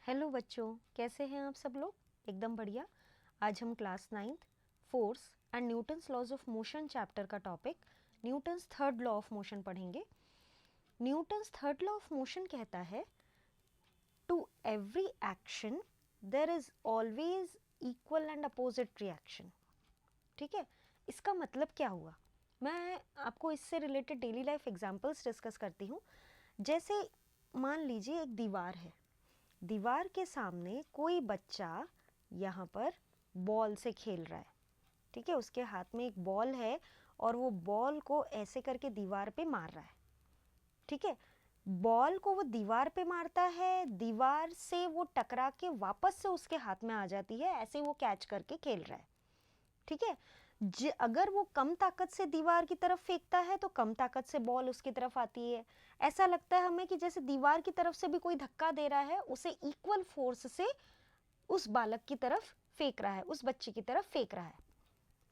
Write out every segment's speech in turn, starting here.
Hello बच्चों, कैसे हैं आप सब लोग? एकदम बढ़िया। आज हम class 9th force and Newton's laws of motion chapter का topic Newton's third law of motion पढ़ेंगे। Newton's third law of motion कहता है to every action there is always equal and opposite reaction. ठीक है, इसका मतलब क्या हुआ? मैं आपको इससे related daily life examples discuss करती हूँ। जैसे मान लीजिए एक दीवार है, दीवार के सामने कोई बच्चा यहाँ पर बॉल से खेल रहा है। ठीक है, उसके हाथ में एक बॉल है और वो बॉल को ऐसे करके दीवार पे मार रहा है। ठीक है, बॉल को वो दीवार पे मारता है, दीवार से वो टकरा के वापस से उसके हाथ में आ जाती है, ऐसे वो कैच करके खेल रहा है। ठीक है, अगर वो कम ताकत से दीवार की तरफ फेंकता है तो कम ताकत से बॉल उसकी तरफ आती है। ऐसा लगता है हमें कि जैसे दीवार की तरफ से भी कोई धक्का दे रहा है, उसे इक्वल फोर्स से उस बालक की तरफ फेंक रहा है, उस बच्चे की तरफ फेंक रहा है।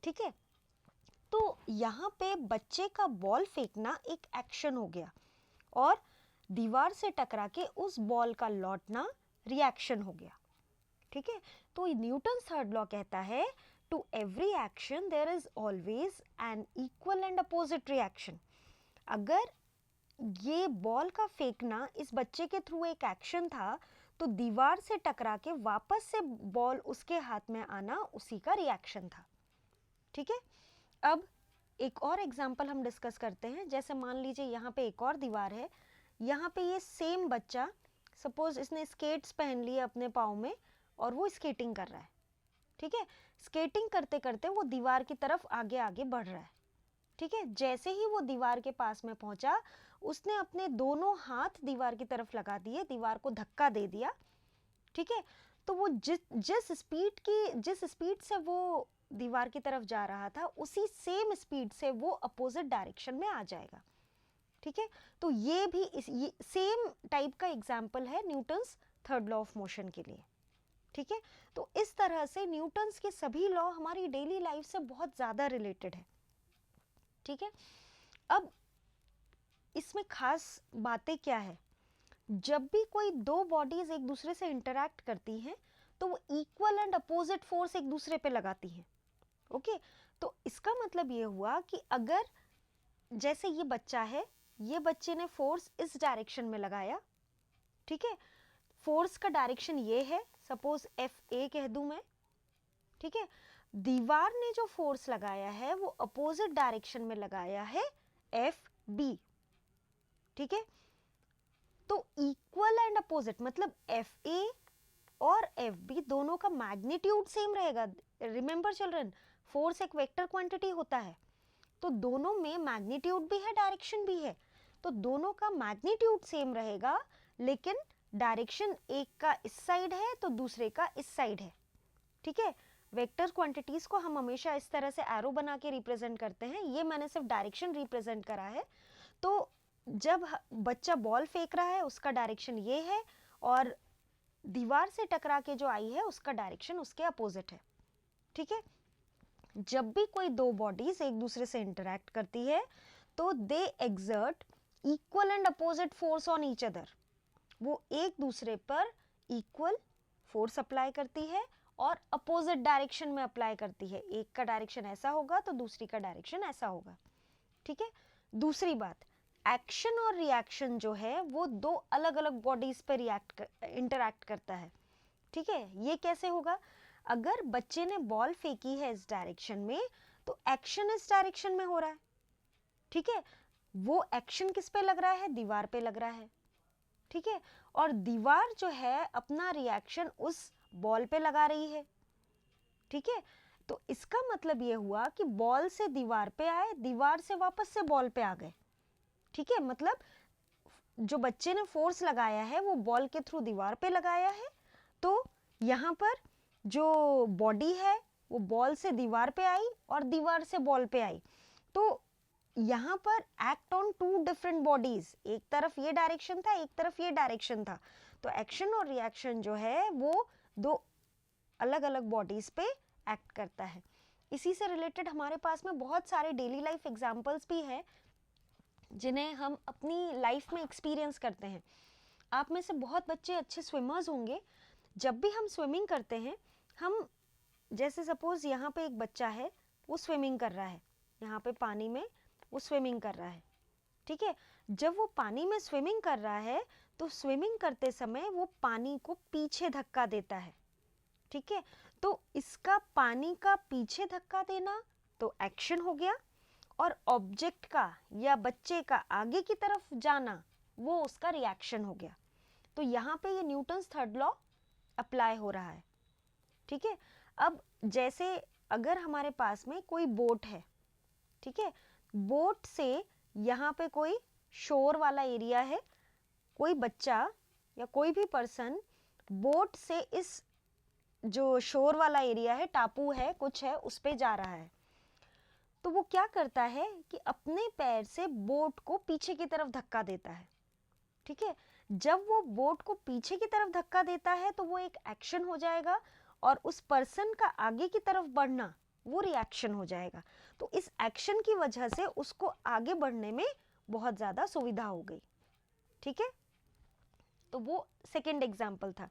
ठीक है, तो यहाँ पे बच्चे का बॉल फेंकना एक एक्शन हो गया और दीवार से टकरा के उस बॉल का लौटना रिएक्शन हो गया। ठीक है, तो न्यूटन्स थर्ड लॉ कहता है to every action there is always an equal and opposite reaction. अगर ये बॉल का फेंकना इस बच्चे के थ्रू एक एक्शन था तो दीवार से टकरा के वापस से बॉल उसके हाथ में आना उसी का रिएक्शन था। ठीक है, अब एक और एग्जांपल हम डिस्कस करते हैं। जैसे मान लीजिए यहाँ पे एक और दीवार है, यहाँ पे ये सेम बच्चा, सपोज इसने स्केट्स पहन लिए अपने पाँव में और वो स्केटिंग कर रहा है। ठीक है, स्केटिंग करते करते वो दीवार की तरफ आगे आगे बढ़ रहा है। ठीक है, जैसे ही वो दीवार के पास में पहुंचा, उसने अपने दोनों हाथ दीवार की तरफ लगा दिए, दीवार को धक्का दे दिया। ठीक है, तो वो जिस स्पीड से वो दीवार की तरफ जा रहा था, उसी सेम स्पीड से वो अपोजिट डायरेक्शन में आ जाएगा। ठीक है, तो ये भी ये सेम टाइप का एग्जाम्पल है Newton's third law of motion के लिए। ठीक है, तो इस तरह से न्यूटन्स के सभी लॉ हमारी डेली लाइफ से बहुत ज़्यादा रिलेटेड है। ठीक है, अब इसमें खास बातें क्या है? जब भी कोई दो बॉडीज एक दूसरे से इंटरैक्ट करती हैं तो वो इक्वल एंड अपोजिट फोर्स एक दूसरे पे लगाती हैं। ओके, तो इसका मतलब ये हुआ कि अगर जैसे ये बच्चा है, ये बच्चे ने फोर्स इस डायरेक्शन में लगाया। ठीक है, फोर्स का डायरेक्शन ये है, सपोज एफ ए कह दूं मैं। ठीक है, दीवार ने जो फोर्स लगाया है वो अपोजिट डायरेक्शन में लगाया है, एफ बी। ठीक है, तो इक्वल एंड अपोजिट मतलब एफ ए और एफ बी दोनों का मैग्नीट्यूड सेम रहेगा। रिमेंबर चिल्ड्रन, फोर्स एक वेक्टर क्वांटिटी होता है, तो दोनों में मैग्नीट्यूड भी है, डायरेक्शन भी है, तो दोनों का मैग्नीट्यूड सेम रहेगा, लेकिन डायरेक्शन एक का इस साइड है तो दूसरे का इस साइड है। ठीक है, वेक्टर क्वांटिटीज को हम हमेशा इस तरह से एरो बना के रिप्रेजेंट करते हैं। ये मैंने सिर्फ डायरेक्शन रिप्रेजेंट करा है। तो जब बच्चा बॉल फेंक रहा है उसका डायरेक्शन ये है और दीवार से टकरा के जो आई है उसका डायरेक्शन उसके अपोजिट है। ठीक है, जब भी कोई दो बॉडीज एक दूसरे से इंटरैक्ट करती है तो they exert equal and opposite force on each other. वो एक दूसरे पर इक्वल फोर्स अप्लाई करती है और अपोजिट डायरेक्शन में अप्लाई करती है। एक का डायरेक्शन ऐसा होगा तो दूसरी का डायरेक्शन ऐसा होगा। ठीक है, दूसरी बात, एक्शन और रिएक्शन जो है वो दो अलग अलग बॉडीज पर इंटरैक्ट करता है। ठीक है, ये कैसे होगा? अगर बच्चे ने बॉल फेंकी है इस डायरेक्शन में तो एक्शन इस डायरेक्शन में हो रहा है। ठीक है, वो एक्शन किस पे लग रहा है? दीवार पे लग रहा है। ठीक है, और दीवार जो है अपना रिएक्शन उस बॉल पे लगा रही है। ठीक है, तो इसका मतलब ये हुआ कि बॉल से दीवार पे आए, दीवार से वापस से बॉल पे आ गए। ठीक है, मतलब जो बच्चे ने फोर्स लगाया है वो बॉल के थ्रू दीवार पे लगाया है, तो यहाँ पर जो बॉडी है वो बॉल से दीवार पे आई और दीवार से बॉल पे आई। तो यहाँ पर act on two different bodies, एक तरफ ये डायरेक्शन था, एक तरफ ये डायरेक्शन था, तो एक्शन और रिएक्शन जो है वो दो अलग अलग बॉडीज पे एक्ट करता है। इसी से रिलेटेड हमारे पास में बहुत सारे डेली लाइफ एग्जांपल्स भी हैं जिन्हें हम अपनी लाइफ में एक्सपीरियंस करते हैं। आप में से बहुत बच्चे अच्छे स्विमर्स होंगे। जब भी हम स्विमिंग करते हैं, हम जैसे सपोज यहाँ पे एक बच्चा है, वो स्विमिंग कर रहा है, यहाँ पे पानी में वो स्विमिंग कर रहा है, ठीक है। जब वो पानी में स्विमिंग कर रहा है तो स्विमिंग करते समय वो पानी को पीछे धक्का देता है, ठीक है। तो इसका पानी का पीछे धक्का देना तो एक्शन हो गया, और ऑब्जेक्ट का या बच्चे का आगे की तरफ जाना वो उसका रिएक्शन हो गया। तो यहाँ पे ये न्यूटन्स थर्ड लॉ अप्लाई हो रहा है, ठीक है। अब जैसे अगर हमारे पास में कोई बोट है, ठीक है, बोट से यहाँ पे कोई शोर वाला एरिया है, कोई बच्चा या कोई भी पर्सन बोट से इस जो शोर वाला एरिया है, टापू है, कुछ है, उस पे जा रहा है, तो वो क्या करता है कि अपने पैर से बोट को पीछे की तरफ धक्का देता है, ठीक है। जब वो बोट को पीछे की तरफ धक्का देता है तो वो एक एक्शन हो जाएगा, और उस पर्सन का आगे की तरफ बढ़ना वो रिएक्शन हो जाएगा। तो इस एक्शन की वजह से उसको आगे बढ़ने में बहुत ज़्यादा सुविधा हो गई, ठीक है। तो वो सेकेंड एग्जाम्पल था।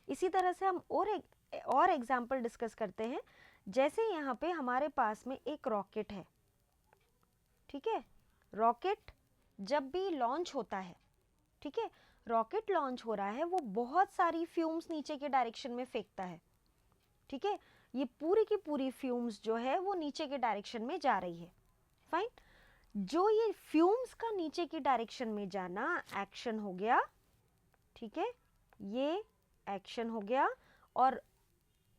इसी तरह से हम और एग्जाम्पल डिस्कस करते हैं। जैसे यहाँ पे हमारे पास में एक रॉकेट है, ठीक है। रॉकेट जब भी लॉन्च होता है, ठीक है, रॉकेट लॉन्च हो रहा है, वो बहुत सारी फ्यूम्स नीचे के डायरेक्शन में फेंकता है, ठीक है। ये पूरी की पूरी फ्यूम्स जो है वो नीचे के डायरेक्शन में जा रही है, फाइन। जो ये फ्यूम्स का नीचे की डायरेक्शन में जाना एक्शन हो गया, ठीक है, ये एक्शन हो गया, और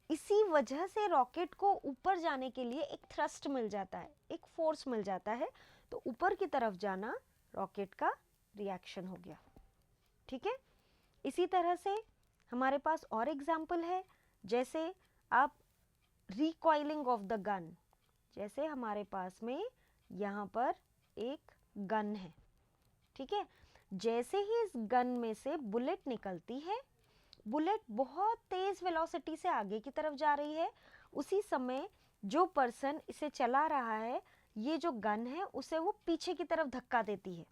इसी वजह से रॉकेट को ऊपर जाने के लिए एक थ्रस्ट मिल जाता है, एक फोर्स मिल जाता है, तो ऊपर की तरफ जाना रॉकेट का रिएक्शन हो गया, ठीक है। इसी तरह से हमारे पास और एग्जाम्पल है, जैसे आप रिकॉइलिंग ऑफ द गन, जैसे हमारे पास में यहाँ पर एक गन है, ठीक है। जैसे ही इस गन में से बुलेट निकलती है, बुलेट बहुत तेज वेलोसिटी से आगे की तरफ जा रही है, उसी समय जो पर्सन इसे चला रहा है, ये जो गन है उसे वो पीछे की तरफ धक्का देती है,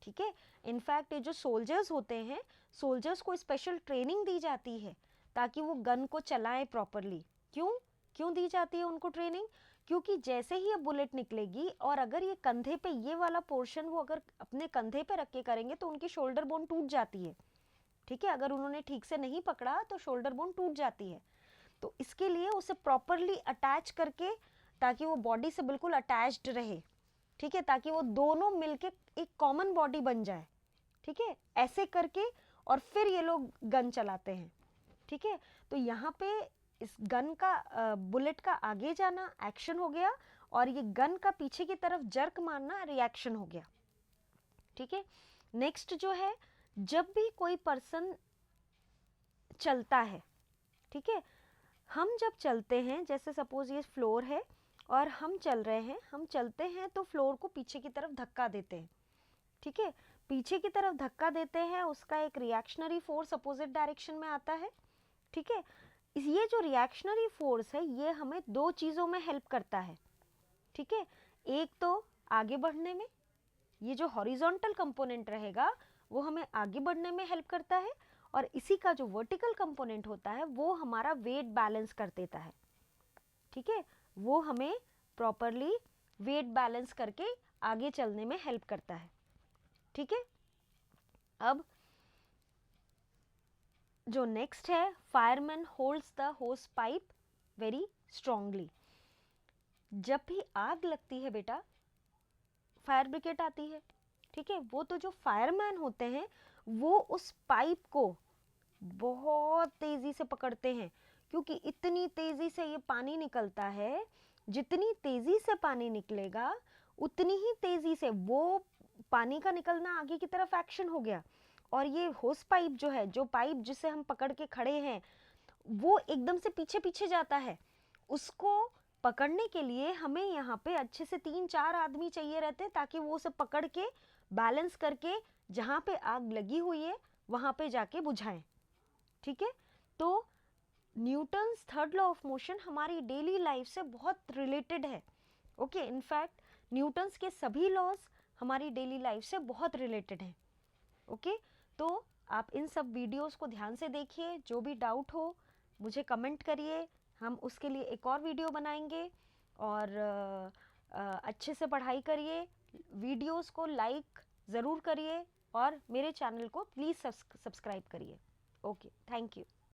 ठीक है। इनफैक्ट ये जो सोल्जर्स होते हैं, सोल्जर्स को स्पेशल ट्रेनिंग दी जाती है ताकि वो गन को चलाएं प्रॉपरली। क्यों दी जाती है उनको ट्रेनिंग? क्योंकि जैसे ही ये बुलेट निकलेगी और अगर ये कंधे पे, ये वाला पोर्शन वो अगर अपने कंधे पे रख के करेंगे तो उनकी शोल्डर बोन टूट जाती है, ठीक है। अगर उन्होंने ठीक से नहीं पकड़ा तो शोल्डर बोन टूट जाती है। तो इसके लिए उसे प्रॉपरली अटैच करके, ताकि वो बॉडी से बिल्कुल अटैच्ड रहे, ठीक है, ताकि वो दोनों मिलके एक कॉमन बॉडी बन जाए, ठीक है, ऐसे करके और फिर ये लोग गन चलाते हैं, ठीक है। तो यहाँ पे इस गन का बुलेट का आगे जाना एक्शन हो गया, और ये गन का पीछे की तरफ जर्क मारना रिएक्शन हो गया, ठीक है। नेक्स्ट जो है, जब भी कोई पर्सन चलता है, ठीक है, हम जब चलते हैं, जैसे सपोज ये फ्लोर है और हम चल रहे हैं, हम चलते हैं तो फ्लोर को पीछे की तरफ धक्का देते हैं, ठीक है। पीछे की तरफ धक्का देते हैं, उसका एक रिएक्शनरी फोर्स अपोजिट डायरेक्शन में आता है, ठीक है। ये जो रिएक्शनरी फोर्स है ये हमें दो चीज़ों में हेल्प करता है, ठीक है। एक तो आगे बढ़ने में, ये जो हॉरिजॉन्टल कंपोनेंट रहेगा वो हमें आगे बढ़ने में हेल्प करता है, और इसी का जो वर्टिकल कंपोनेंट होता है वो हमारा वेट बैलेंस कर देता है, ठीक है। वो हमें प्रॉपरली वेट बैलेंस करके आगे चलने में हेल्प करता है, ठीक है। अब जो नेक्स्ट है, फायरमैन होल्ड्स द होस पाइप वेरी स्ट्रांगली। जब भी आग लगती है बेटा, फायर ब्रिगेड आती है, ठीक है, वो तो जो फायरमैन होते हैं वो उस पाइप को बहुत तेजी से पकड़ते हैं, क्योंकि इतनी तेजी से ये पानी निकलता है, जितनी तेजी से पानी निकलेगा उतनी ही तेजी से वो पानी का निकलना आगे की तरफ एक्शन हो गया, और ये होस पाइप जो है, जो पाइप जिसे हम पकड़ के खड़े हैं, वो एकदम से पीछे पीछे जाता है। उसको पकड़ने के लिए हमें यहाँ पे अच्छे से 3-4 आदमी चाहिए रहते हैं, ताकि वो उसे पकड़ के बैलेंस करके जहाँ पे आग लगी हुई है वहाँ पे जाके बुझाएं, ठीक है। तो Newton's third law of motion हमारी डेली लाइफ से बहुत रिलेटेड है, ओके। इनफैक्ट न्यूटन्स के सभी लॉज हमारी डेली लाइफ से बहुत रिलेटेड हैं, ओके। तो आप इन सब वीडियोस को ध्यान से देखिए, जो भी डाउट हो मुझे कमेंट करिए, हम उसके लिए एक और वीडियो बनाएंगे। और अच्छे से पढ़ाई करिए, वीडियोस को लाइक ज़रूर करिए और मेरे चैनल को प्लीज़ सब्सक्राइब करिए। Okay, thank you.